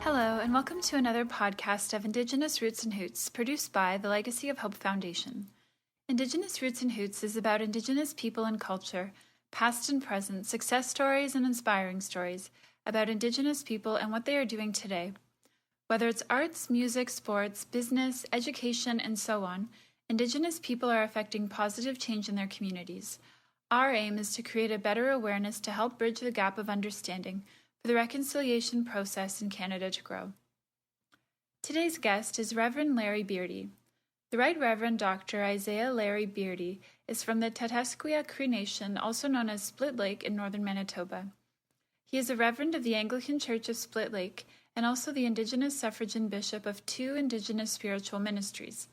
Hello, and welcome to another podcast of Indigenous Roots and Hoots, produced by the Legacy of Hope Foundation. Indigenous Roots and Hoots is about Indigenous people and culture, past and present, success stories and inspiring stories about Indigenous people and what they are doing today. Whether it's arts, music, sports, business, education, and so on, Indigenous people are affecting positive change in their communities. Our aim is to create a better awareness to help bridge the gap of understanding for the reconciliation process in Canada to grow. Today's guest is Reverend Larry Beardy. The Right Reverend Dr. Isaiah Larry Beardy is from the Tataskweyak Cree Nation, also known as Split Lake in Northern Manitoba. He is a Reverend of the Anglican Church of Split Lake and also the Indigenous Suffragan Bishop of 2 Indigenous Spiritual Ministries.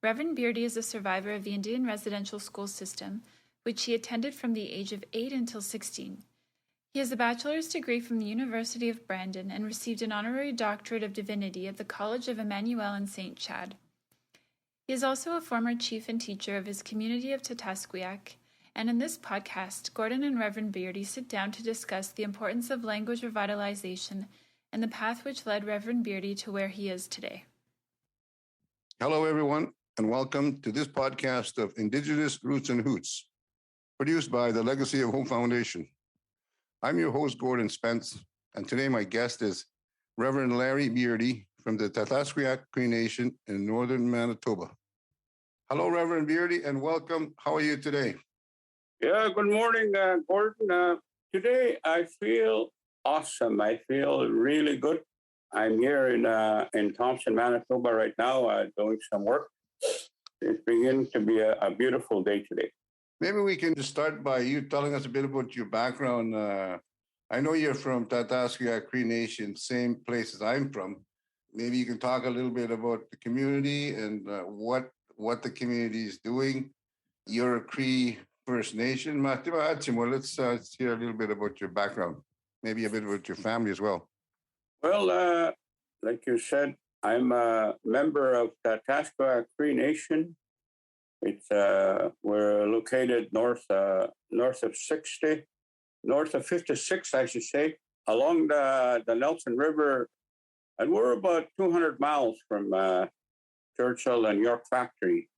Reverend Beardy is a survivor of the Indian residential school system, which he attended from the age of 8 until 16. He has a bachelor's degree from the University of Brandon and received an honorary doctorate of divinity at the College of Emmanuel in St. Chad. He is also a former chief and teacher of his community of Tataskweyak, and in this podcast, Gordon and Reverend Beardy sit down to discuss the importance of language revitalization and the path which led Reverend Beardy to where he is today. Hello, everyone, and welcome to this podcast of Indigenous Roots and Hoots, produced by the Legacy of Hope Foundation. I'm your host, Gordon Spence, and today my guest is Reverend Larry Beardy from the Tataskweyak Cree Nation in Northern Manitoba. Hello, Reverend Beardy, and welcome. How are you today? Yeah, good morning, Gordon. Today I feel awesome. I feel really good. I'm here in Thompson, Manitoba right now doing some work. It's beginning to be a beautiful day today. Maybe we can just start by you telling us a bit about your background. I know you're from Tataskweyak Cree Nation, same place as I'm from. Maybe you can talk a little bit about the community and what the community is doing. You're a Cree First Nation. Let's hear a little bit about your background, maybe a bit about your family as well. Well, like you said, I'm a member of Tataskweyak Cree Nation. It's we're located north of 56, I should say, along the Nelson River, and we're about 200 miles from Churchill and York Factory.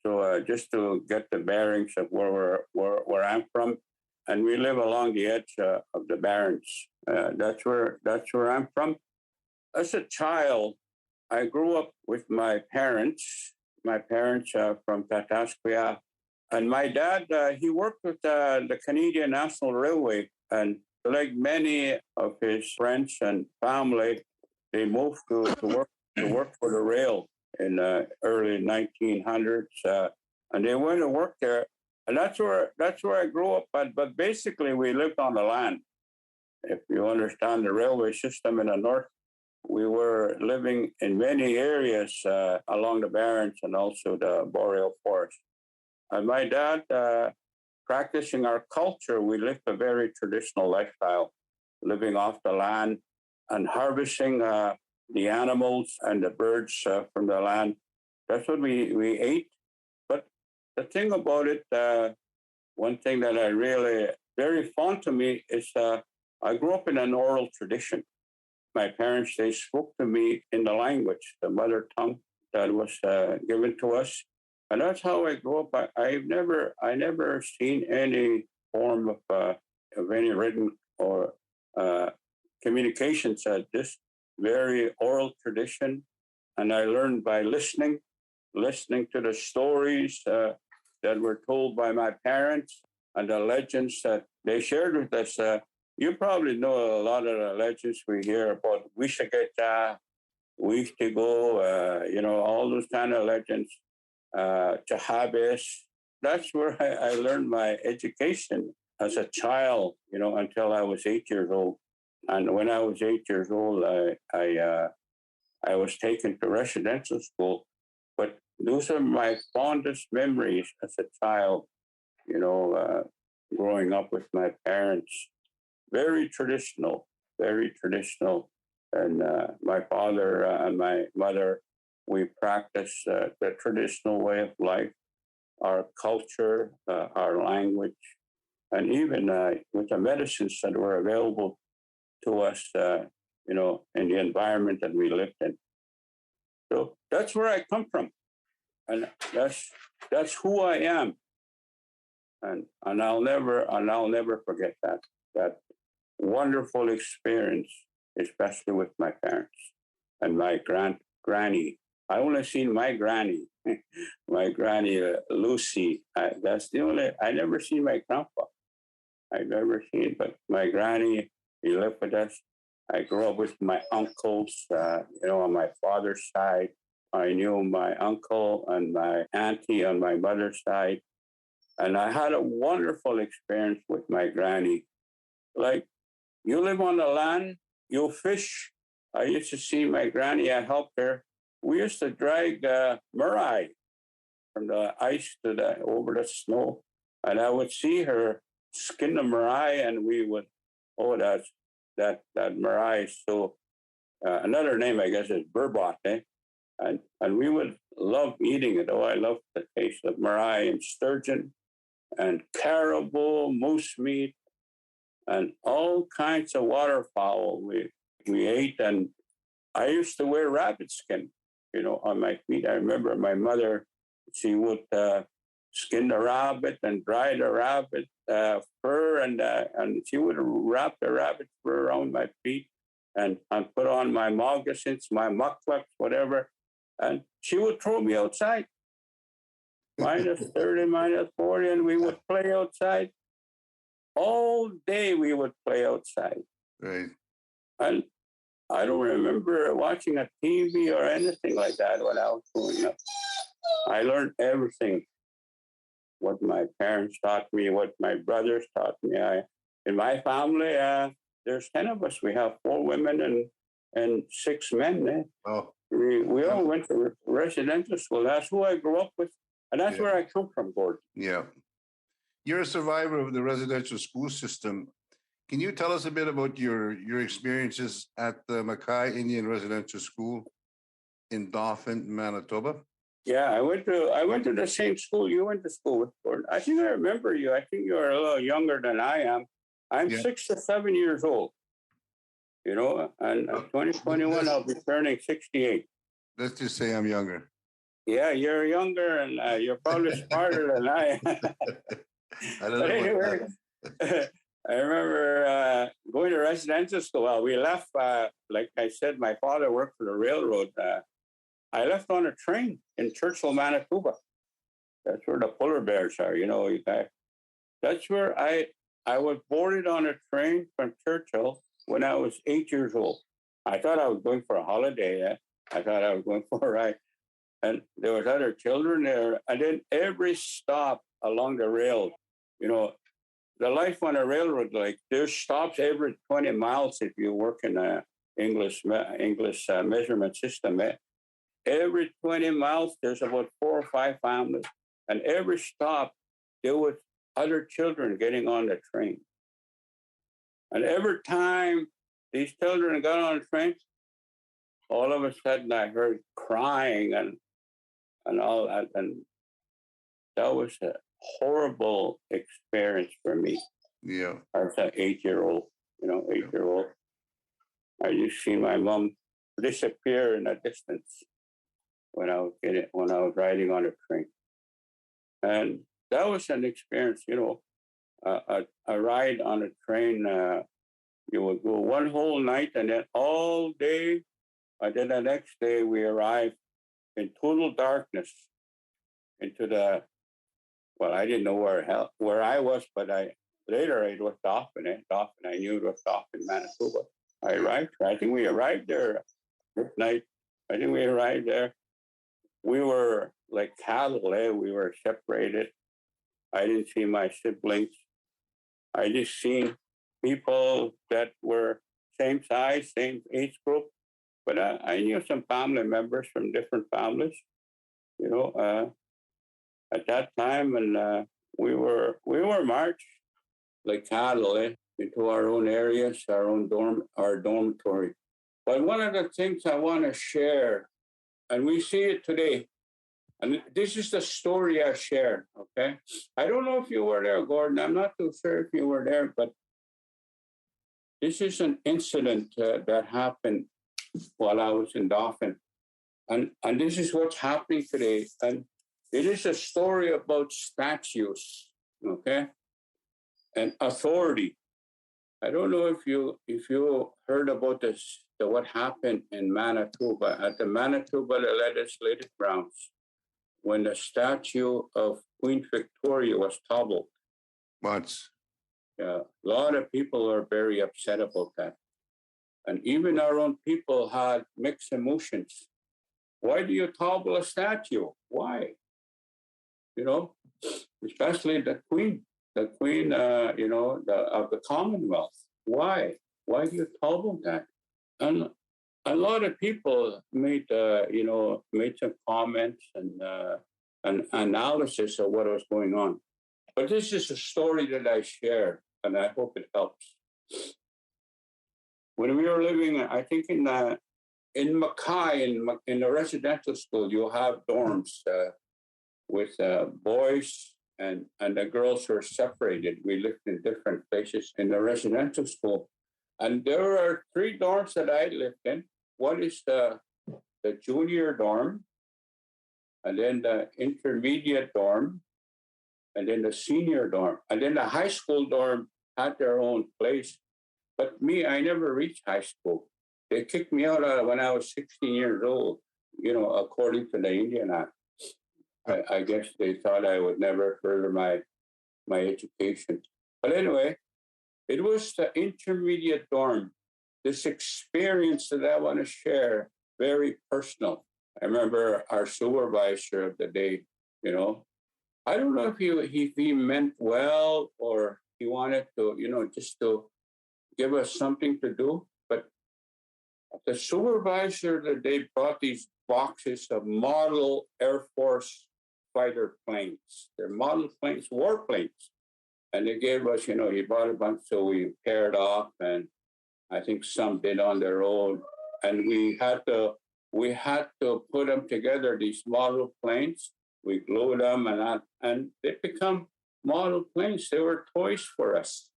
So just to get the bearings of where I'm from, and we live along the edge of the Barrens. That's where I'm from. As a child, I grew up with my parents. My parents are from Tataskweyak. And my dad, he worked with the Canadian National Railway. And like many of his friends and family, they moved to work for the rail in early 1900s. And they went to work there. And that's where I grew up. But basically, we lived on the land. If you understand the railway system in the north, we were living in many areas along the Barrens and also the boreal forest. And my dad, practicing our culture, we lived a very traditional lifestyle, living off the land and harvesting the animals and the birds from the land. That's what we ate. But the thing about it, one thing that I really, very fond to me is I grew up in an oral tradition. My parents, they spoke to me in the language, the mother tongue that was given to us. And that's how I grew up. I never seen any form of any written or communications. This very oral tradition. And I learned by listening to the stories that were told by my parents and the legends that they shared with us. You probably know a lot of the legends we hear about Wishageta, Wishtigo, all those kind of legends. Chahabes. That's where I learned my education as a child, until I was 8 years old. And when I was 8 years old, I was taken to residential school. But those are my fondest memories as a child, growing up with my parents. Very traditional, very traditional. And my father and my mother, we practice the traditional way of life, our culture, our language, and even with the medicines that were available to us, in the environment that we lived in. So that's where I come from, and that's who I am, and I'll never forget that wonderful experience, especially with my parents and my granny. I only seen my granny, my granny Lucy. That's the only. I never seen my grandpa. I never seen, but my granny. He lived with us. I grew up with my uncles, on my father's side. I knew my uncle and my auntie on my mother's side. And I had a wonderful experience with my granny. Like, you live on the land, you fish. I used to see my granny, I helped her. We used to drag murray from the ice over the snow. And I would see her skin the murray, and we would, that murray is so, another name, I guess, is burbot, eh? And we would love eating it. Oh, I love the taste of murray and sturgeon and caribou, moose meat, and all kinds of waterfowl we ate. And I used to wear rabbit skin, on my feet. I remember my mother, she would skin the rabbit and dry the rabbit fur, and she would wrap the rabbit fur around my feet and put on my moccasins, my mucklucks, whatever. And she would throw me outside, minus 30, minus 40, and we would play outside. All day we would play outside. Right. And I don't remember watching a TV or anything like that when I was growing up. I learned everything. What my parents taught me, what my brothers taught me. In my family, there's 10 of us. We have 4 women and 6 men. Eh? Oh. We all went to residential school. That's who I grew up with, and that's where I come from, Gordon. Yeah. You're a survivor of the residential school system. Can you tell us a bit about your experiences at the Mackay Indian Residential School in Dauphin, Manitoba? Yeah, I went to the same school you went to school with, Gordon. I think I remember you. I think you're a little younger than I am. I'm 6 to 7 years old. And 2021, I'll be turning 68. Let's just say I'm younger. Yeah, you're younger, and you're probably smarter than I am. I don't know about that. I remember going to residential school. Well, we left, like I said, my father worked for the railroad. I left on a train in Churchill, Manitoba. That's where the polar bears are, That's where I was boarded on a train from Churchill when I was 8 years old. I thought I was going for a holiday. I thought I was going for a ride. And there was other children there. And then every stop along the rail, the life on a railroad, like there's stops every 20 miles if you work in a English measurement system. Every 20 miles, there's about 4 or 5 families. And every stop, there was other children getting on the train. And every time these children got on the train, all of a sudden I heard crying and all that. And that was a horrible experience for me. Yeah. I was an 8-year-old, 8-year-old. I just seen my mom disappear in the distance when I was riding on a train. And that was an experience, a ride on a train. You would go one whole night and then all day. And then the next day we arrived in total darkness into I didn't know where I was, but later it was Dauphin. Dauphin, I knew it was Dauphin, Manitoba. I think we arrived there midnight. I think we arrived there. We were like cattle. We were separated. I didn't see my siblings. I just seen people that were same size, same age group. But I knew some family members from different families, you know, at that time. And we were marched like cattle into our own areas, our dormitory. But one of the things I want to share, and we see it today, and this is the story I shared, okay? I don't know if you were there, Gordon. I'm not too sure if you were there, but this is an incident that happened while I was in Dauphin. And this is what's happening today. And it is a story about statues, okay? And authority. I don't know if you heard about this, what happened in Manitoba, at the Manitoba legislative grounds, when the statue of Queen Victoria was toppled. Once. Yeah, a lot of people are very upset about that. And even our own people had mixed emotions. Why do you topple a statue? Why? You know, especially the Queen, of the Commonwealth. Why? Why do you topple that? And a lot of people made some comments and an analysis of what was going on. But this is a story that I share, and I hope it helps. When we were living, I think in Mackay, in the residential school, you have dorms with boys and the girls were separated. We lived in different places in the residential school. And there are 3 dorms that I lived in. One is the junior dorm, and then the intermediate dorm, and then the senior dorm. And then the high school dorm had their own place. But me, I never reached high school. They kicked me out when I was 16 years old, according to the Indian Act. I guess they thought I would never further my education. But anyway, it was the intermediate dorm. This experience that I want to share, very personal. I remember our supervisor of the day, I don't know if he meant well or he wanted to, just to give us something to do. But the supervisor that they brought these boxes of model Air Force fighter planes. They're model planes, warplanes. And they gave us, he bought a bunch, so we paired off, and I think some did on their own. And we had to put them together, these model planes. We glued them, and they become model planes. They were toys for us.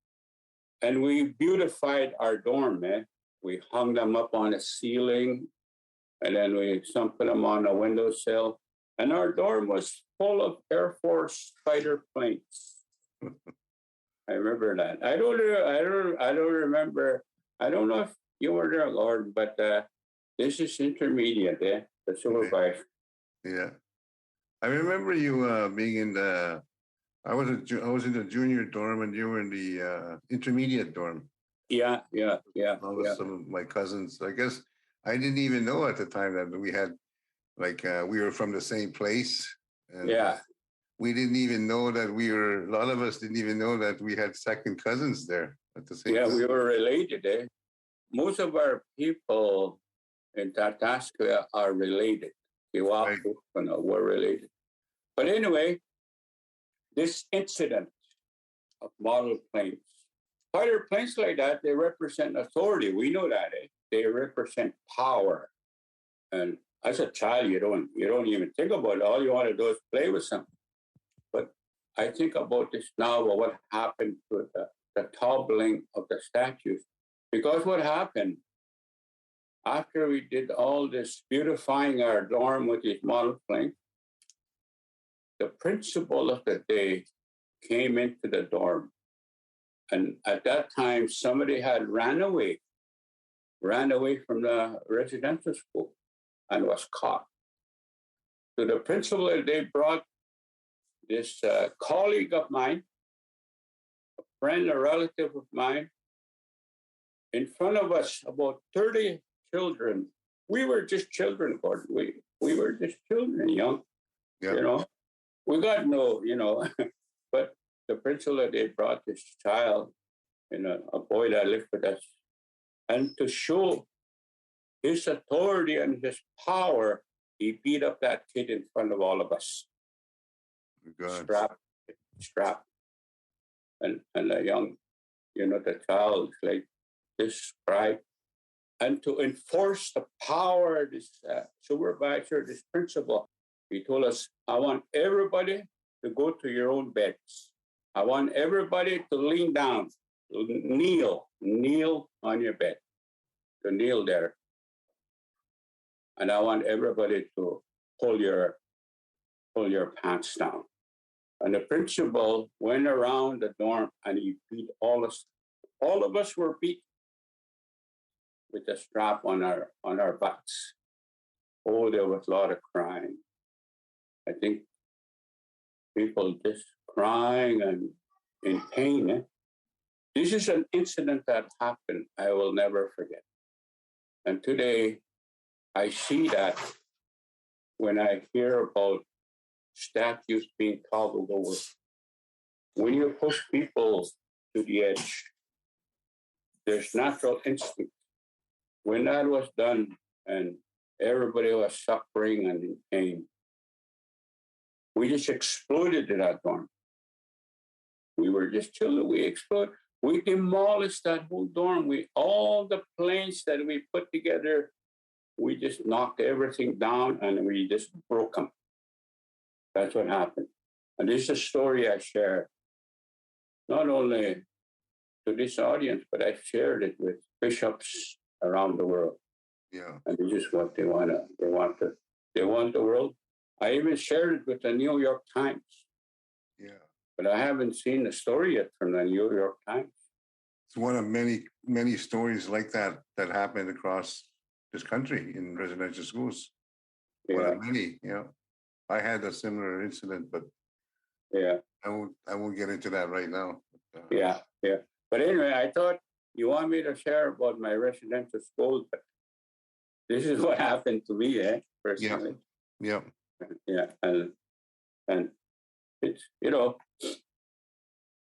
And we beautified our dorm, man. We hung them up on the ceiling, and then some put them on a windowsill. And our dorm was full of Air Force fighter planes. I remember that. I don't remember. I don't know if you were there, Lord, but this is intermediate, the supervisor. Yeah. I remember you being in the. I was in the junior dorm, and you were in the intermediate dorm. Yeah. Some of my cousins. I guess I didn't even know at the time that we had, we were from the same place. And we didn't even know that a lot of us didn't even know that we had second cousins there at the same time. Yeah, we were related, Most of our people in Tataskweyak are related. Right. Were related. But anyway, this incident of model planes, fighter planes like that, they represent authority. We know that, They represent power. And as a child, you don't even think about it. All you want to do is play with something. But I think about this now, about what happened to the toppling of the statues. Because what happened, after we did all this beautifying our dorm with these model planes, the principal of the day came into the dorm. And at that time, somebody had ran away from the residential school and was caught. So the principal, they brought this colleague of mine, a friend, a relative of mine, in front of us, about 30 children. We were just children, Gordon. We were just children, young. Yeah. You know, we got no, but the principal that they brought this child, a boy that lived with us, and to show his authority and his power, he beat up that kid in front of all of us. God. Strap. And the young, the child like this pride. And to enforce the power of this supervisor, this principal, he told us, I want everybody to go to your own beds. I want everybody to lean down, kneel on your bed, to kneel there. And I want everybody to pull your pants down. And the principal went around the dorm and he beat all us. All of us were beat with a strap on our butts. Oh, there was a lot of crying. I think people just crying and in pain. This is an incident that happened I will never forget. And today, I see that when I hear about statues being toppled over. When you push people to the edge, there's natural instinct. When that was done and everybody was suffering and in pain, we just exploded in that dorm. We were just children. We exploded. We demolished that whole dorm. All the planes that we put together, we just knocked everything down and we just broke them. That's what happened. And this is a story I share, not only to this audience, but I shared it with bishops around the world. Yeah. And this is what they want. They want the world. I even shared it with the New York Times. Yeah. But I haven't seen the story yet from the New York Times. It's one of many stories like that happened across this country in residential schools. Yeah. One of many, I had a similar incident, but yeah, I won't get into that right now. Yeah. But anyway, I thought you want me to share about my residential school, but this is what happened to me, personally. Yeah. Yeah, and it's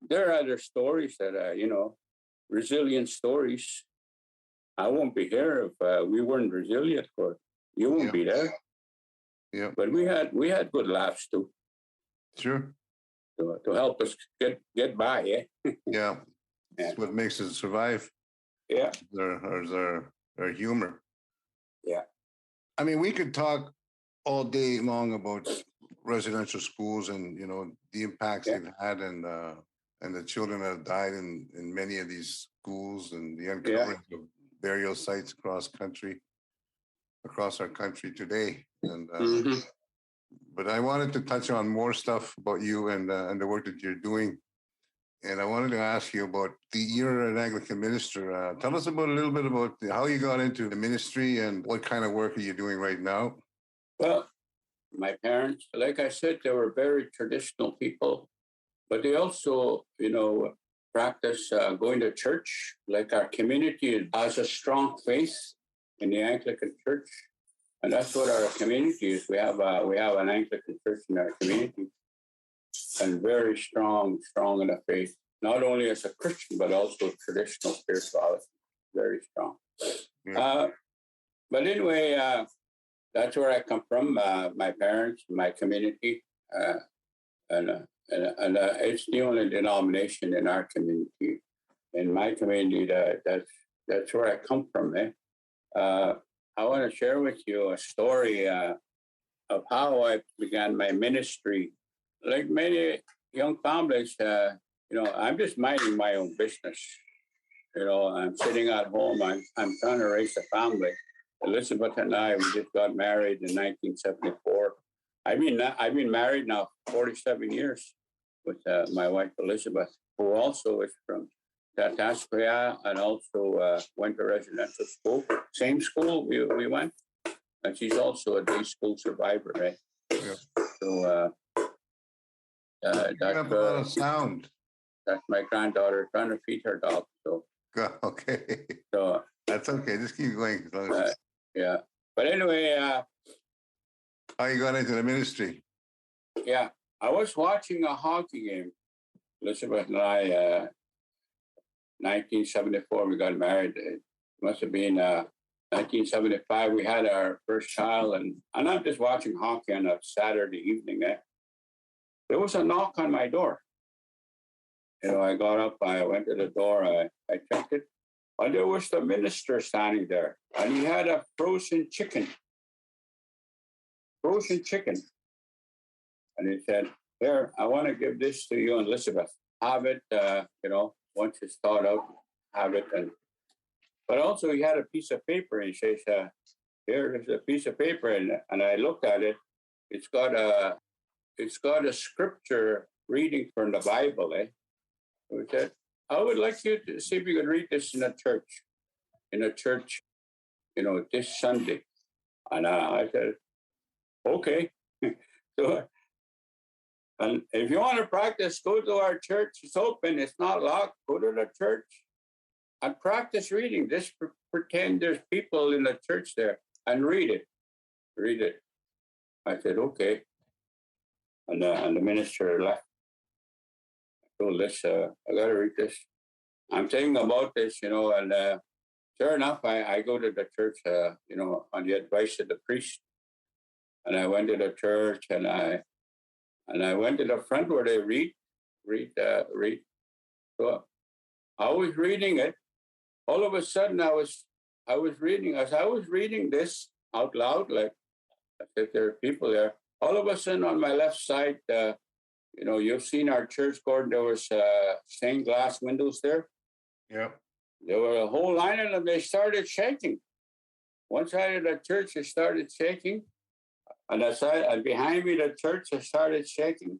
there are other stories that resilient stories. I won't be here if we weren't resilient, or you won't be there. Yeah. But we had good laughs too. Sure. To help us get by, Yeah. That's what makes us survive. Yeah. Our humor. Yeah. I mean, we could talk all day long about residential schools and the impacts they've had and the children that have died in many of these schools and the uncovering of burial sites across our country today. And but I wanted to touch on more stuff about you and the work that you're doing. And I wanted to ask you about you're an Anglican minister. Tell us a little bit about how you got into the ministry and what kind of work are you doing right now? Well, my parents, like I said, they were very traditional people, but they also, practice going to church. Like our community has a strong faith in the Anglican Church, and that's what our community is. We have an Anglican Church in our community, and very strong in the faith. Not only as a Christian, but also traditional spirituality. Very strong. Yeah. But anyway, that's where I come from. My parents, my community, and it's the only denomination in our community. In my community, that's where I come from. I want to share with you a story of how I began my ministry. Like many young families, I'm just minding my own business. I'm sitting at home. I'm trying to raise a family. Elizabeth and I, we just got married in 1974. I've been married now 47 years with my wife Elizabeth, who also is from Tataskweyak and also went to residential school. Same school we went, and she's also a day school survivor, right? Yeah. So that's a lot of sound. That's my granddaughter trying to feed her dog. So okay. So that's okay. Just keep going. Yeah. But anyway, how you got into the ministry? Yeah, I was watching a hockey game. Elizabeth and I, 1974, we got married. It must have been 1975. We had our first child, and I'm just watching hockey on a Saturday evening. There was a knock on my door. I got up, I went to the door, I checked it, and there was the minister standing there, and he had a frozen chicken. And he said, "Here, I want to give this to you and Elizabeth. Have it, once it's thawed out, have it." But also he had a piece of paper, and he says, "Here's a piece of paper," and I looked at it. It's got a scripture reading from the Bible, eh? We said, "I would like you to see if you could read this in a church, this Sunday." And I said, "Okay." So, and if you want to practice, go to our church. It's open. It's not locked. Go to the church and practice reading. Just pretend there's people in the church there and read it. Read it. I said, "Okay." And the minister left. I told this, I got to read this. I'm thinking about this, and sure enough, I go to the church, on the advice of the priest. And I went to the church, and I went to the front where they read. So I was reading it. All of a sudden, I was reading. As I was reading this out loud, like I said, there are people there. All of a sudden, on my left side, you've seen our church, Gordon. There was stained glass windows there. Yeah. There were a whole line of them. They started shaking. One side of the church, it started shaking. And behind me, the church started shaking.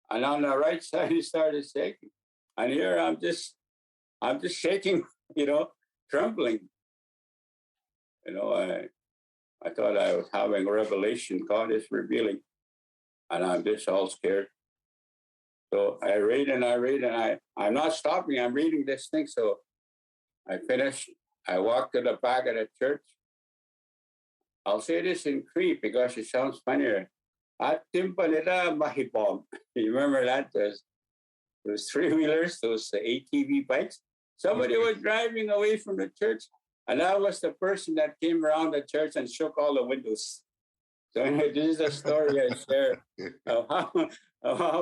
And on the right side, it started shaking. And here I'm just shaking, trembling. I thought I was having a revelation. God is revealing. And I'm just all scared. So I read and I'm not stopping. I'm reading this thing. So I finished. I walked to the back of the church. I'll say this in Cree because it sounds funnier. At Timpanida Mahibom. You remember that? Those three-wheelers, those ATV bikes. Somebody was driving away from the church, and I was the person that came around the church and shook all the windows. So anyway, this is a story I share of how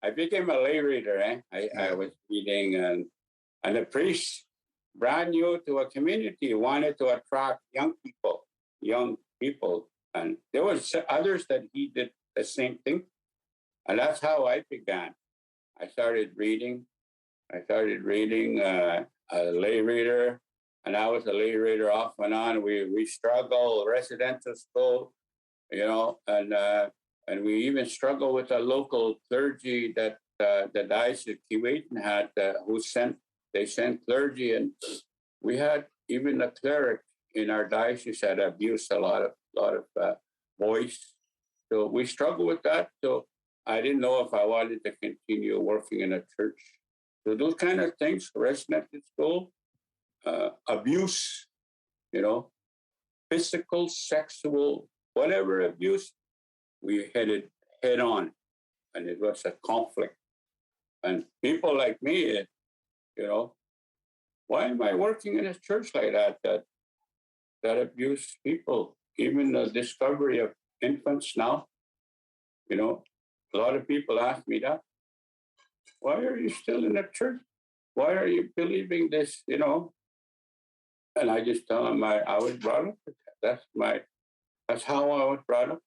I became a lay reader. I was reading, and the priest, brand new to a community, wanted to attract young people. And there was others that he did the same thing. And that's how I began. I started reading, a lay reader, and I was a lay reader off and on. We struggled, residential school, and we even struggled with a local clergy that the diocese of Keewatin had, they sent clergy, and we had even a cleric in our diocese that abused a lot of boys. So we struggled with that. So I didn't know if I wanted to continue working in a church. So those kind of things, residential school, abuse, physical, sexual, whatever abuse, we headed head on. And it was a conflict. And people like me, why am I working in a church like that abuse people? Even the discovery of infants now, a lot of people ask me that. Why are you still in a church? Why are you believing this, And I just tell them I was brought up with that. That's how I was brought up.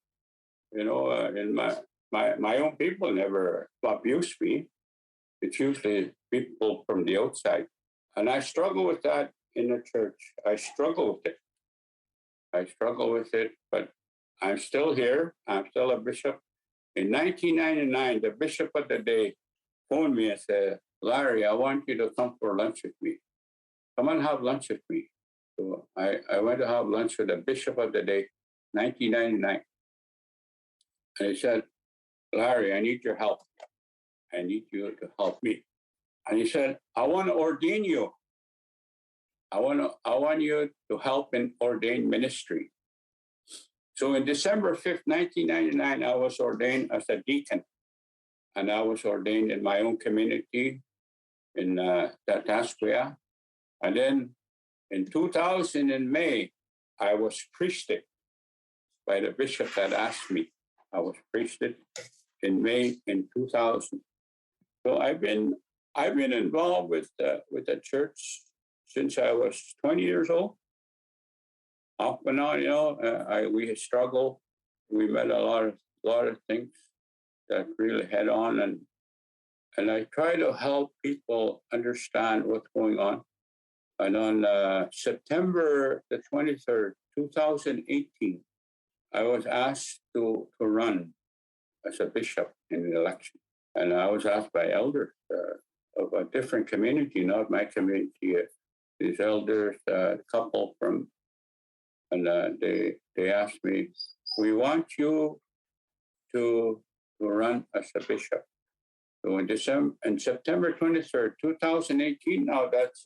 And my own people never abused me. It's usually people from the outside. And I struggle with that in the church. I struggle with it, but I'm still here. I'm still a bishop. In 1999, the bishop of the day phoned me and said, "Larry, I want you to come for lunch with me. Come and have lunch with me." So I went to have lunch with the bishop of the day, 1999. And he said, "Larry, I need your help. I need you to help me." And he said, "I want to ordain you. I want you to help in ordained ministry." So in December 5th, 1999, I was ordained as a deacon. And I was ordained in my own community in Tataskweyak. And then in 2000 in May, I was priested by the bishop that asked me. I was priested in May in 2000. So I've been involved with the church since I was 20 years old. Off and on, we struggled. We met a lot of things that really head on, and I try to help people understand what's going on. And on September the 23rd, 2018, I was asked to run as a bishop in an election. And I was asked by elders of a different community, not my community. These elders, a couple from, and they asked me, we want you to run as a bishop. So in September 23rd, 2018, now that's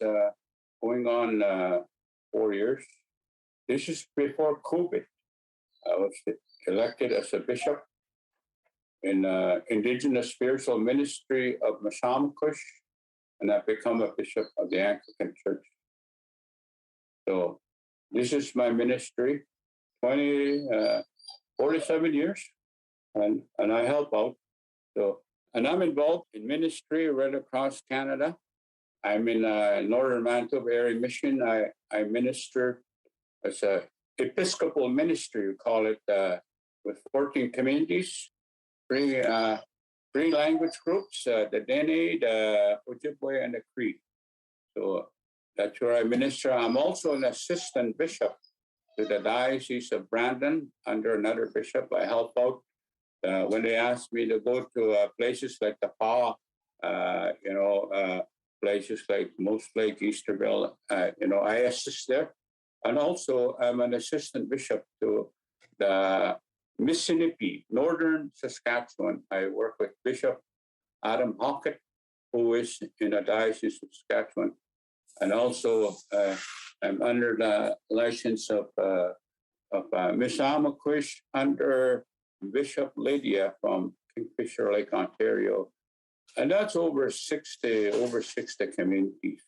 going on 4 years. This is before COVID. I was elected as a bishop in Indigenous Spiritual Ministry of Misamakush, and I've become a bishop of the Anglican Church. So this is my ministry, 47 years, and I help out. So, and I'm involved in ministry right across Canada. I'm in Northern Manitoba area mission. I minister as a Episcopal ministry, we call it, with 14 communities, three language groups, the Dene, the Ojibwe, and the Cree. So that's where I minister. I'm also an assistant bishop to the Diocese of Brandon under another bishop. I help out when they ask me to go to places like the PA, places like Moose Lake, Easterville, I assist there. And also, I'm an assistant bishop to the Mississippi, Northern Saskatchewan. I work with Bishop Adam Hockett, who is in the Diocese of Saskatchewan. And also, I'm under the license of Misamakush under Bishop Lydia from Kingfisher Lake, Ontario. And that's over 60 communities.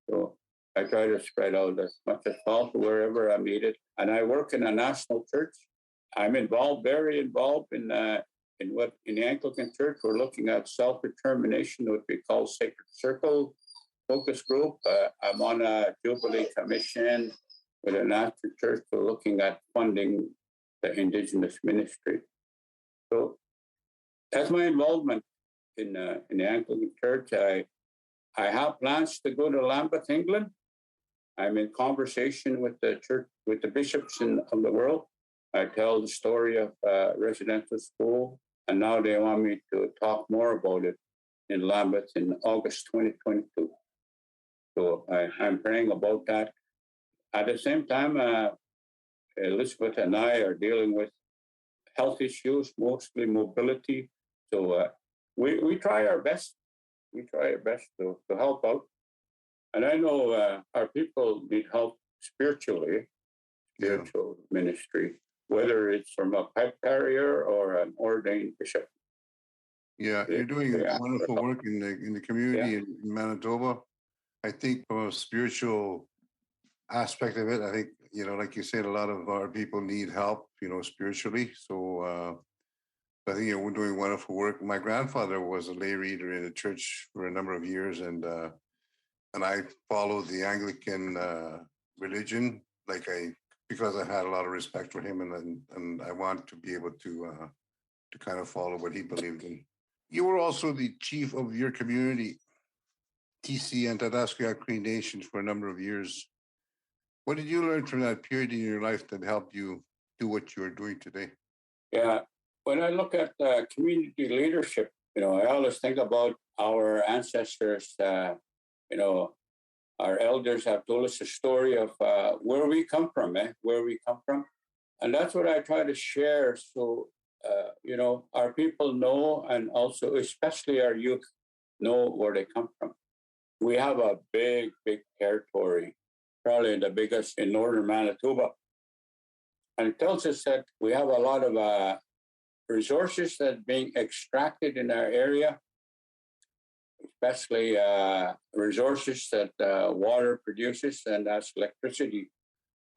So I try to spread out as much as possible wherever I'm needed. And I work in a national church. I'm very involved in the Anglican Church. We're looking at self-determination, what we call Sacred Circle focus group. I'm on a Jubilee Commission with a national church. We're looking at funding the Indigenous ministry. So that's my involvement in the Anglican Church. I have plans to go to Lambeth, England. I'm in conversation with the church, with the bishops of the world. I tell the story of residential school, and now they want me to talk more about it in Lambeth in August 2022. So I'm praying about that. At the same time, Elizabeth and I are dealing with health issues, mostly mobility. So we try our best. We try our best to help out. And I know our people need help spiritual ministry, whether it's from a pipe carrier or an ordained bishop. Yeah, you're doing wonderful work in the community in Manitoba. I think from a spiritual aspect of it, I think, like you said, a lot of our people need help, spiritually. So I think we're doing wonderful work. My grandfather was a lay reader in a church for a number of years, and I followed the Anglican religion, because I had a lot of respect for him, and I want to be able to kind of follow what he believed in. You were also the chief of your community, TC and Tataskweyak Cree Nations, for a number of years. What did you learn from that period in your life that helped you do what you are doing today? Yeah, when I look at community leadership, I always think about our ancestors. Our elders have told us a story of where we come from, And that's what I try to share. So, our people know, and also especially our youth know where they come from. We have a big, big territory, probably the biggest in Northern Manitoba. And it tells us that we have a lot of resources that are being extracted in our area, especially resources that water produces, and that's electricity.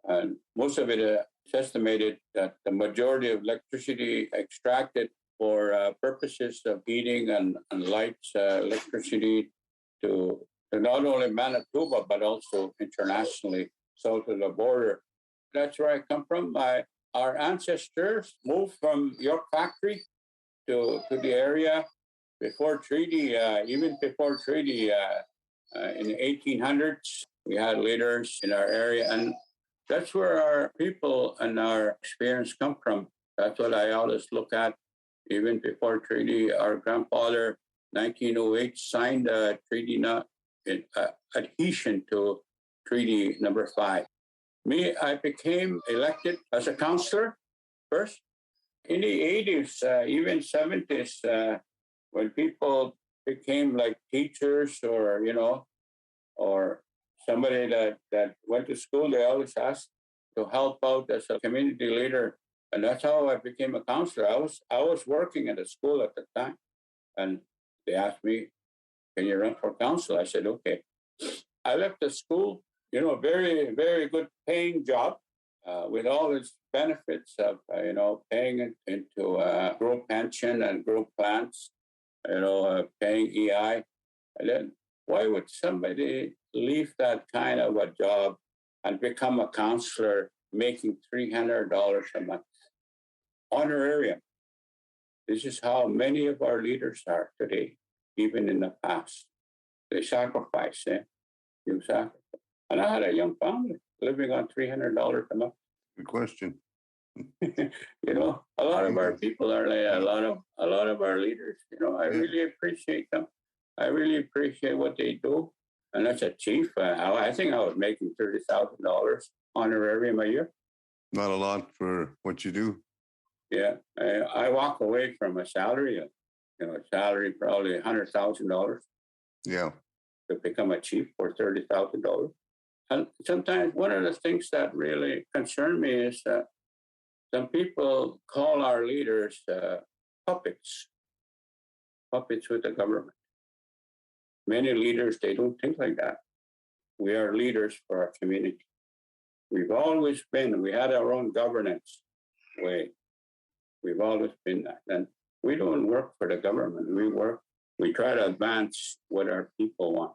And most of it is estimated that the majority of electricity extracted for purposes of heating and lights, electricity to not only Manitoba, but also internationally, south of the border. That's where I come from. Our ancestors moved from York Factory to the area before treaty, even before treaty in the 1800s. We had leaders in our area, and that's where our people and our experience come from. That's what I always look at. Even before treaty, our grandfather, 1908, signed a treaty in adhesion to Treaty Number 5. Me, I became elected as a councillor first. In the 80s, even 70s, when people became like teachers or somebody that went to school, they always asked to help out as a community leader. And that's how I became a councillor. I was working at a school at the time. And they asked me, can you run for council? I said, okay. I left the school, very, very good paying job with all its benefits of, paying into group pension and group plans, paying EI. And then why would somebody leave that kind of a job and become a councillor making $300 a month? Honorarium. This is how many of our leaders are today, even in the past. They sacrifice, You sacrifice. And I had a young family living on $300 a month. Good question. A lot of our people are like a lot of our leaders. I really appreciate them. I really appreciate what they do. And as a chief, I think I was making $30,000 honorarium a year. Not a lot for what you do. Yeah, I walk away from a salary, salary probably $100,000. Yeah. To become a chief for $30,000. And sometimes one of the things that really concern me is that some people call our leaders puppets with the government. Many leaders, they don't think like that. We are leaders for our community. We've always been, we had our own governance way. We've always been that. And we don't work for the government. We try to advance what our people want.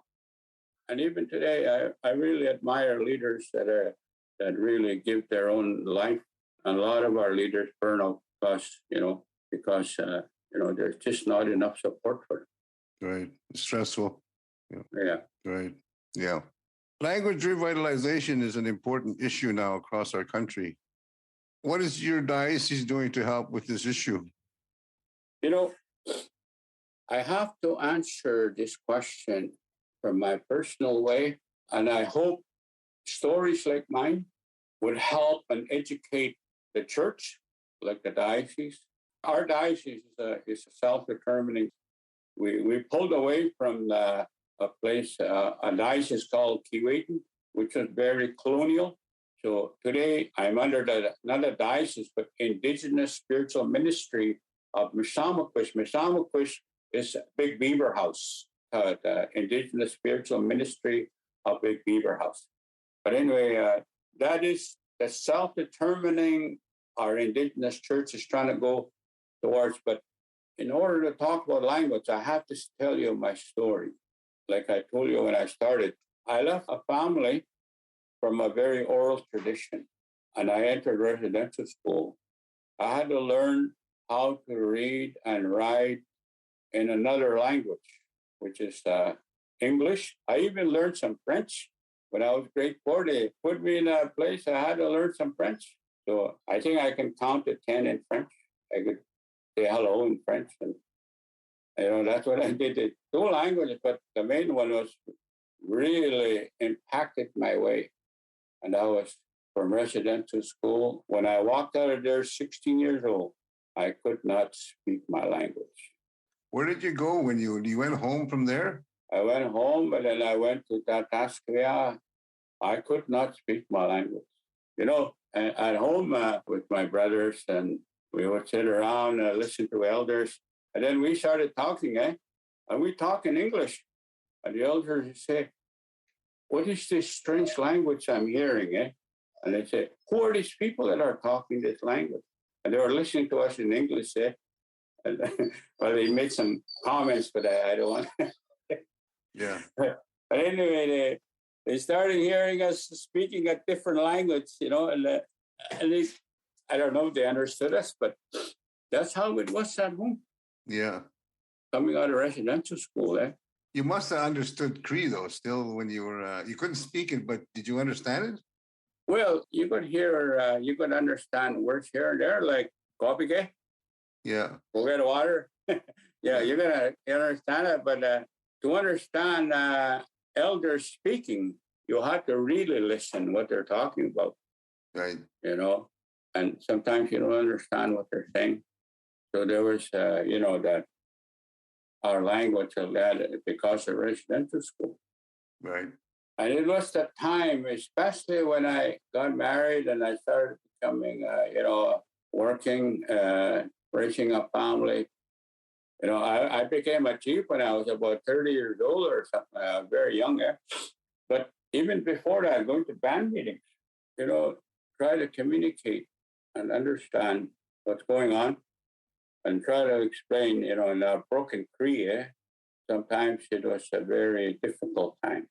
And even today, I really admire leaders that really give their own life. And a lot of our leaders burn out because there's just not enough support for them. Right. It's stressful. Yeah. Right. Yeah. Language revitalization is an important issue now across our country. What is your diocese doing to help with this issue? I have to answer this question from my personal way, and I hope stories like mine would help and educate the church, like the diocese. Our diocese is self-determining. We pulled away from a place, a diocese called Keewatin, which was very colonial. So today I'm under not a diocese, but Indigenous Spiritual Ministry of Misamaquis. Misamaquis is Big Beaver House, the Indigenous Spiritual Ministry of Big Beaver House. But anyway, that is the self-determining our Indigenous church is trying to go towards. But in order to talk about language, I have to tell you my story. Like I told you when I started, I left a family from a very oral tradition, and I entered residential school. I had to learn how to read and write in another language, which is English. I even learned some French. When I was grade 4, they put me in a place I had to learn some French. So I think I can count to 10 in French. I could say hello in French. And, that's what I did. The 2 languages, but the main one was really impacted my way. And I was from residential school. When I walked out of there, 16 years old, I could not speak my language. Where did you go when you went home from there? I went home, but then I went to Tataskweyak. I could not speak my language. at home with my brothers, and we would sit around, listen to elders, and then we started talking, and we talk in English. And the elders would say, "What is this strange language I'm hearing, And they say, "Who are these people that are talking this language?" And they were listening to us in English, And, well, they made some comments, but I don't want. Yeah. But anyway, they started hearing us speaking a different language, and they, I don't know if they understood us, but that's how it was at home. Yeah. Coming out of residential school, You must have understood Cree, though, still, when you were, you couldn't speak it, but did you understand it? Well, you could hear, you could understand words here and there, like "Coffee, Yeah. go get water." Yeah, you're going to understand it, but to understand elders speaking, you have to really listen what they're talking about. Right. And sometimes you don't understand what they're saying. So there was, that our language of that because of residential school. Right. And it was the time, especially when I got married and I started becoming, working, raising a family. I became a chief when I was about 30 years old or something, very young. But even before that, going to band meetings, try to communicate and understand what's going on and try to explain, in our broken Cree, sometimes it was a very difficult time.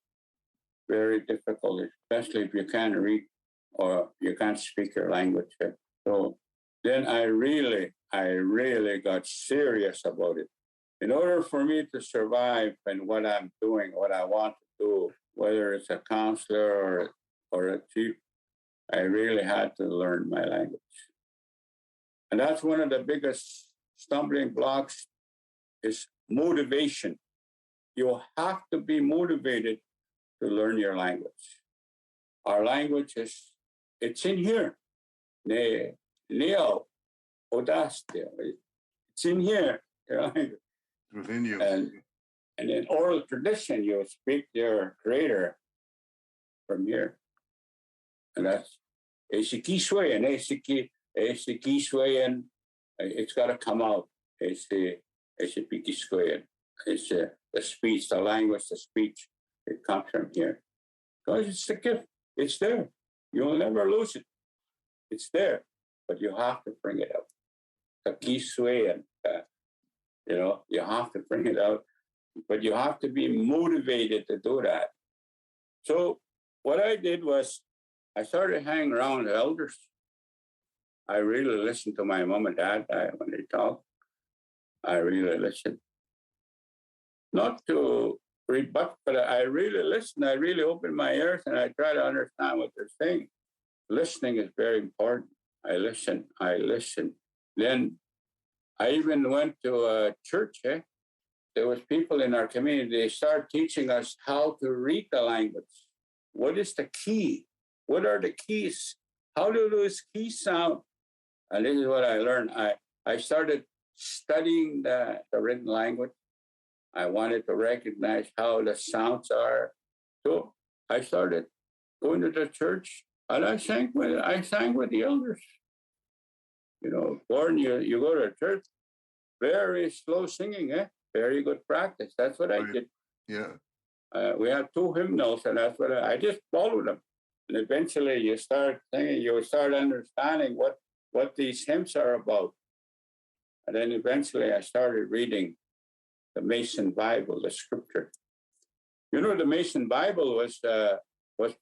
Very difficult, especially if you can't read or you can't speak your language. So then I really got serious about it. In order for me to survive in what I'm doing, what I want to do, whether it's a counselor or a chief, I really had to learn my language. And that's one of the biggest stumbling blocks is motivation. You have to be motivated to learn your language. Our language it's in here. Neo, Odaste. It's in here. Within you. And in oral tradition, you speak your creator from here. And that's Esikiswayan, Esikiswayan. It's got to come out. Esipikiswayan. It's the speech, the language, the speech. It comes from here. Because it's the gift. It's there. You'll never lose it. It's there. But you have to bring it out. Takiswayan. You have to bring it out. But you have to be motivated to do that. So what I did was I started hanging around the elders. I really listened to my mom and dad when they talk. I really listened. Not to rebut, but I really listen. I really open my ears and I try to understand what they're saying. Listening is very important. I listen. Then I even went to a church. There was people in our community. They started teaching us how to read the language. What is the key? What are the keys? How do those keys sound? And this is what I learned. I started studying the written language. I wanted to recognize how the sounds are. So I started going to the church and I sang with the elders. Gordon, you go to church, very slow singing, very good practice. That's what I did. Yeah. We have 2 hymnals, and that's what I just followed them. And eventually you start singing, you start understanding what these hymns are about. And then eventually I started reading the Mason Bible, the scripture. The Mason Bible was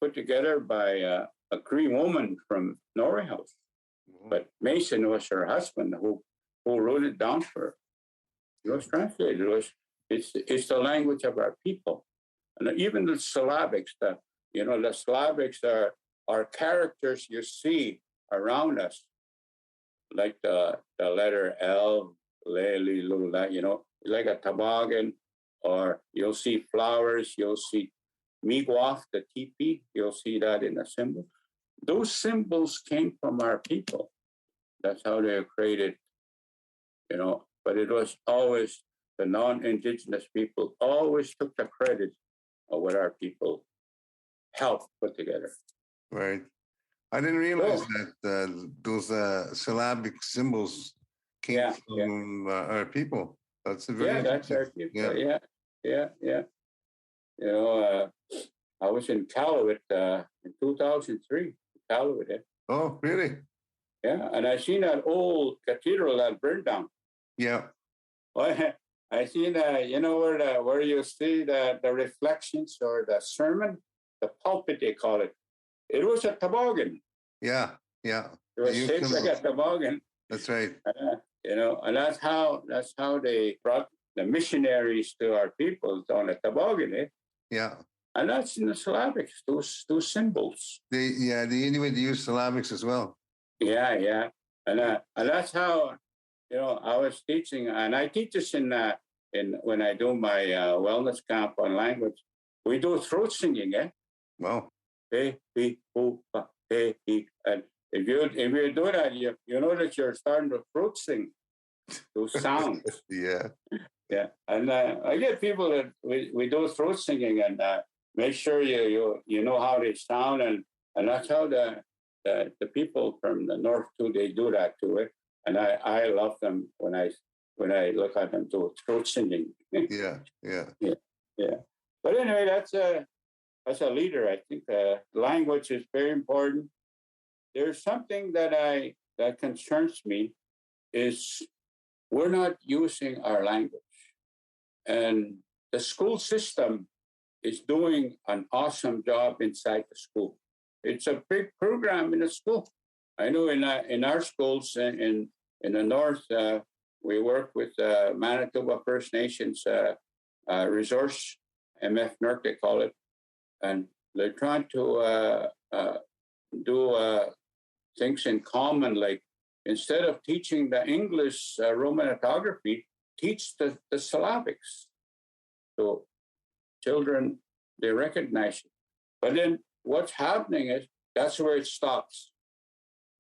put together by a Cree woman from Norway House. Mm-hmm. But Mason was her husband who wrote it down for her. It was translated. It's the language of our people. And even the syllabics, the syllabics are characters you see around us, like the letter L, Le, Li, Lu, La, like a toboggan, or you'll see flowers, you'll see miigwaf, the teepee, you'll see that in a symbol. Those symbols came from our people. That's how they were created, but it was always the non-Indigenous people always took the credit of what our people helped put together. Right. I didn't realize that those syllabic symbols came from our people. That's a very that's our people. Yeah. You know, I was in Iqaluit in 2003. Iqaluit. Oh, really? Yeah, and I seen that old cathedral that burned down. Yeah. Well, I seen you know where you see the reflections or the sermon, the pulpit they call it. It was a toboggan. Yeah. It was shaped like a toboggan. That's right. You know, and that's how they brought the missionaries to our people on a toboggan. Yeah. And that's in the syllabics, those symbols. The Inuit use syllabics as well. Yeah. And that's how, you know, I was teaching, and I teach this in when I do my wellness camp on language. We do throat singing, Wow. And if you do that, you know that you're starting to throat sing those sounds. Yeah. And I get people that we do throat singing and make sure you know how they sound, and that's how the people from the north too, they do that to it, and I love them when I look at them do throat singing. Yeah. But anyway, that's a leader. I think language is very important. There's something that concerns me is we're not using our language, and the school system is doing an awesome job inside the school. It's a big program in the school. I know in our schools in the north, we work with Manitoba First Nations resource, MF NERC they call it, and they're trying to do things in common, like instead of teaching the English Roman orthography, teach the syllabics. So children, they recognize it. But then what's happening is that's where it stops.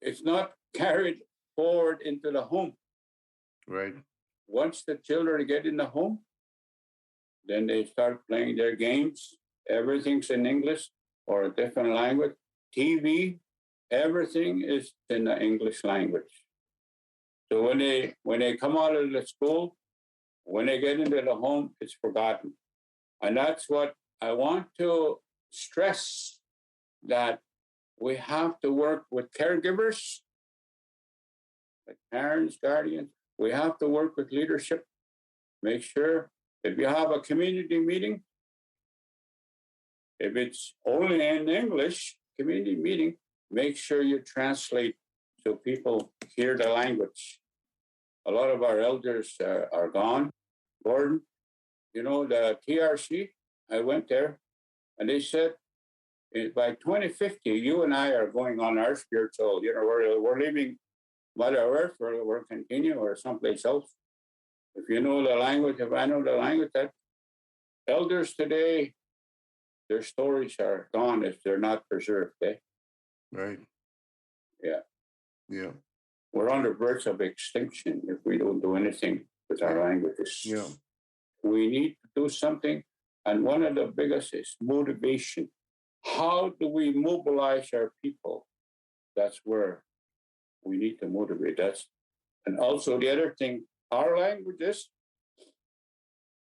It's not carried forward into the home. Right. Once the children get in the home, then they start playing their games. Everything's in English or a different language. TV, everything is in the English language. So when they come out of the school, when they get into the home, it's forgotten. And that's what I want to stress, that we have to work with caregivers, like parents, guardians. We have to work with leadership. Make sure if you have a community meeting, if it's only in English, community meeting, make sure you translate so people hear the language. A lot of our elders are gone. Gordon, you know, the TRC, I went there, and they said, by 2050, you and I are going on our spiritual, you know, we're leaving Mother Earth, we're continuing or someplace else. If you know the language, if I know the language, that elders today, their stories are gone if they're not preserved. Right. Yeah. We're on the verge of extinction if we don't do anything with our languages. Yeah. We need to do something. And one of the biggest is motivation. How do we mobilize our people? That's where we need to motivate us. And also the other thing, our languages,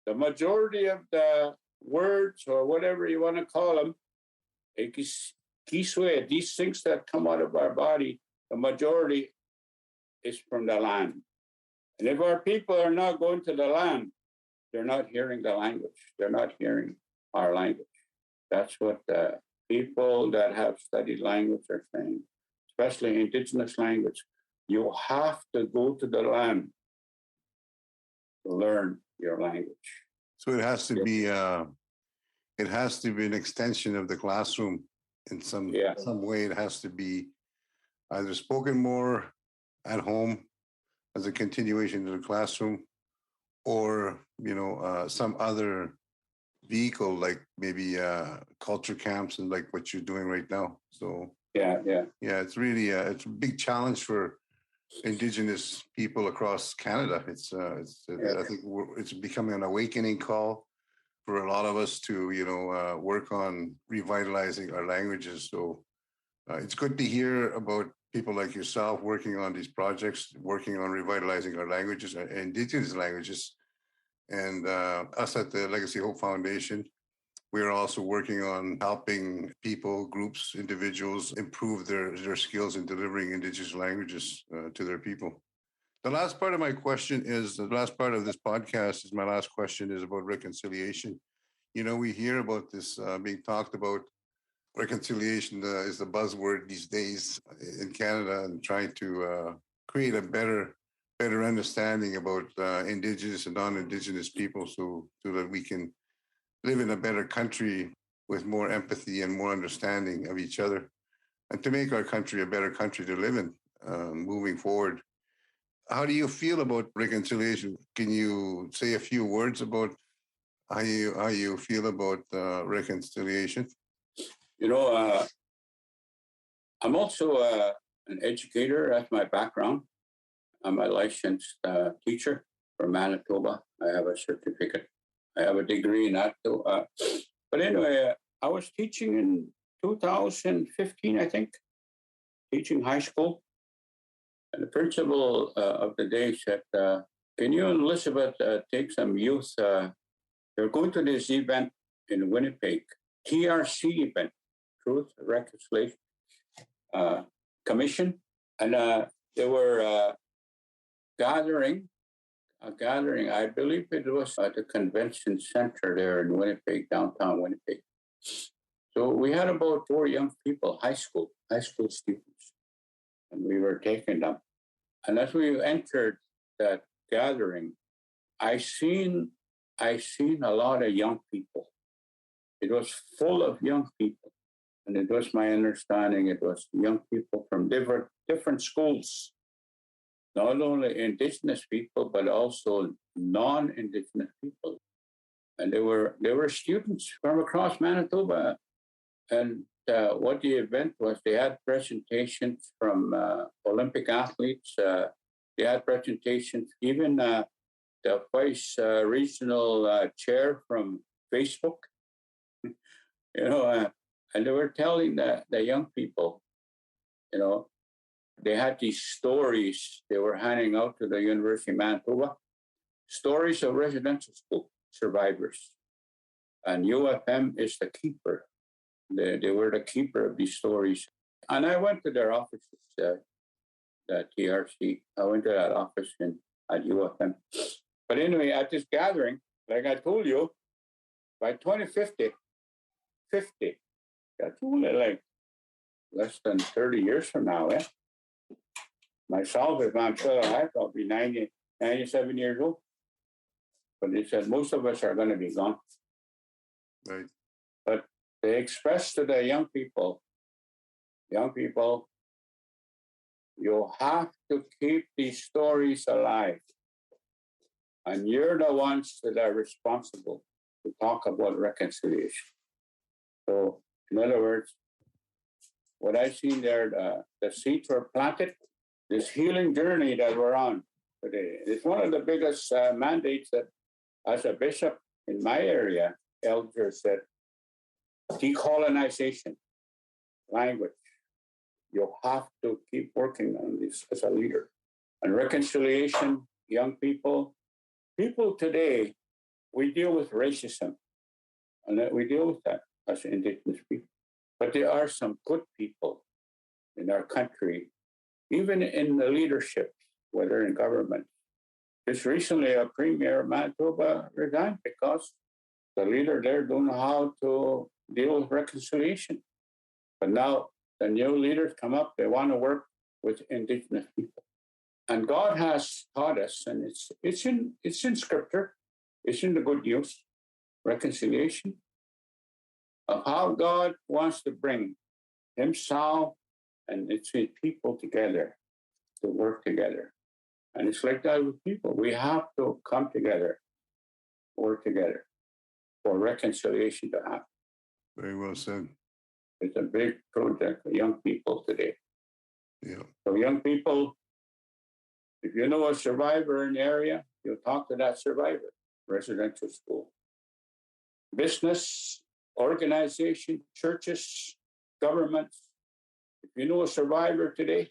the majority of the words or whatever you want to call them, these things that come out of our body, the majority is from the land. And if our people are not going to the land, they're not hearing the language. They're not hearing our language. That's what the people that have studied language are saying, especially Indigenous language. You have to go to the land to learn your language. So it has to be an extension of the classroom in some way. It has to be either spoken more at home as a continuation of the classroom, or some other vehicle, like maybe culture camps and like what you're doing right now. So it's really it's a big challenge for Indigenous people across Canada. I think it's becoming an awakening call for a lot of us to work on revitalizing our languages. So It's good to hear about people like yourself working on these projects, working on revitalizing our languages, our Indigenous languages. And us at the Legacy Hope Foundation, we are also working on helping people, groups, individuals improve their skills in delivering Indigenous languages to their people. The last part of my question is, the last part of this podcast is my last question is about reconciliation. You know, we hear about this being talked about. Reconciliation is the buzzword these days in Canada, and trying to create a better understanding about Indigenous and non-Indigenous people, so that we can live in a better country with more empathy and more understanding of each other, and to make our country a better country to live in moving forward. How do you feel about reconciliation? Can you say a few words about how you feel about reconciliation? You know, I'm also an educator. That's my background. I'm a licensed teacher from Manitoba. I have a certificate. I have a degree in that too. But anyway, I was teaching in 2015, I think, teaching high school. And the principal of the day said, can you and Elizabeth take some youth? They're going to this event in Winnipeg, TRC event, Truth, Reconciliation Commission. And they were gathering, I believe it was at the convention center there in Winnipeg, downtown Winnipeg. So we had about 4 young people, high school students, and we were taking them. And as we entered that gathering, I seen a lot of young people. It was full of young people. And it was my understanding it was young people from different schools, not only Indigenous people, but also non-Indigenous people. And they were students from across Manitoba. And what the event was, they had presentations from Olympic athletes. They had presentations, even the vice regional chair from Facebook, you know, and they were telling the young people, you know, they had these stories they were handing out to the University of Manitoba, stories of residential school survivors. And UFM is the keeper. They were the keeper of these stories. And I went to their offices, the TRC. I went to that office at UFM. But anyway, at this gathering, like I told you, by 2050, that's only like less than 30 years from now, eh? Myself, if I'm still alive, I'll be 97 years old. But they said most of us are going to be gone. Right. But they expressed to the young people, you have to keep these stories alive. And you're the ones that are responsible to talk about reconciliation. So, in other words, what I see there, the seeds were planted, this healing journey that we're on today. It's one of the biggest mandates that, as a bishop in my area, elder said, decolonization, language. You have to keep working on this as a leader. And reconciliation, young people today, we deal with racism, and we deal with that as Indigenous people. But there are some good people in our country, even in the leadership, whether in government. Just recently, a premier of Manitoba resigned because the leader there don't know how to deal with reconciliation. But now the new leaders come up, they want to work with Indigenous people. And God has taught us, and it's in Scripture, it's in the good news, reconciliation, of how God wants to bring himself and its people together, to work together. And it's like that with people. We have to come together, work together for reconciliation to happen. Very well said. It's a big project for young people today. Yeah. So young people, if you know a survivor in the area, you'll talk to that survivor. Residential school. Business, organization, churches, governments, If you know a survivor today,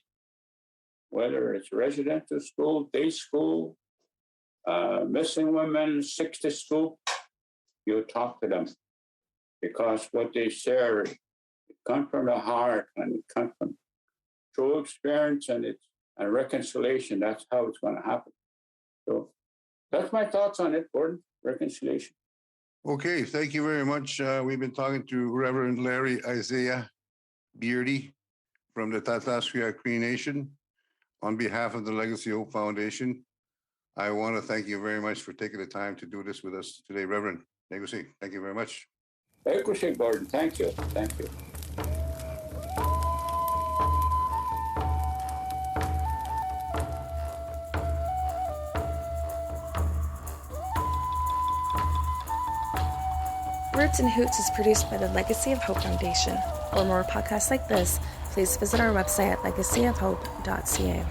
whether it's residential school, day school, missing women, 60 school, you talk to them, because what they share, it comes from the heart, and it comes from true experience, and it's a reconciliation. That's how it's going to happen. So that's my thoughts on it, Gordon. Reconciliation. Okay, thank you very much. We've been talking to Reverend Larry Isaiah Beardy from the Tataskweyak Cree Nation on behalf of the Legacy Hope Foundation. I want to thank you very much for taking the time to do this with us today, Reverend. Thank you very much. Gordon. Thank you. Thank you. Roots and Hoots is produced by the Legacy of Hope Foundation. For more podcasts like this, please visit our website at legacyofhope.ca.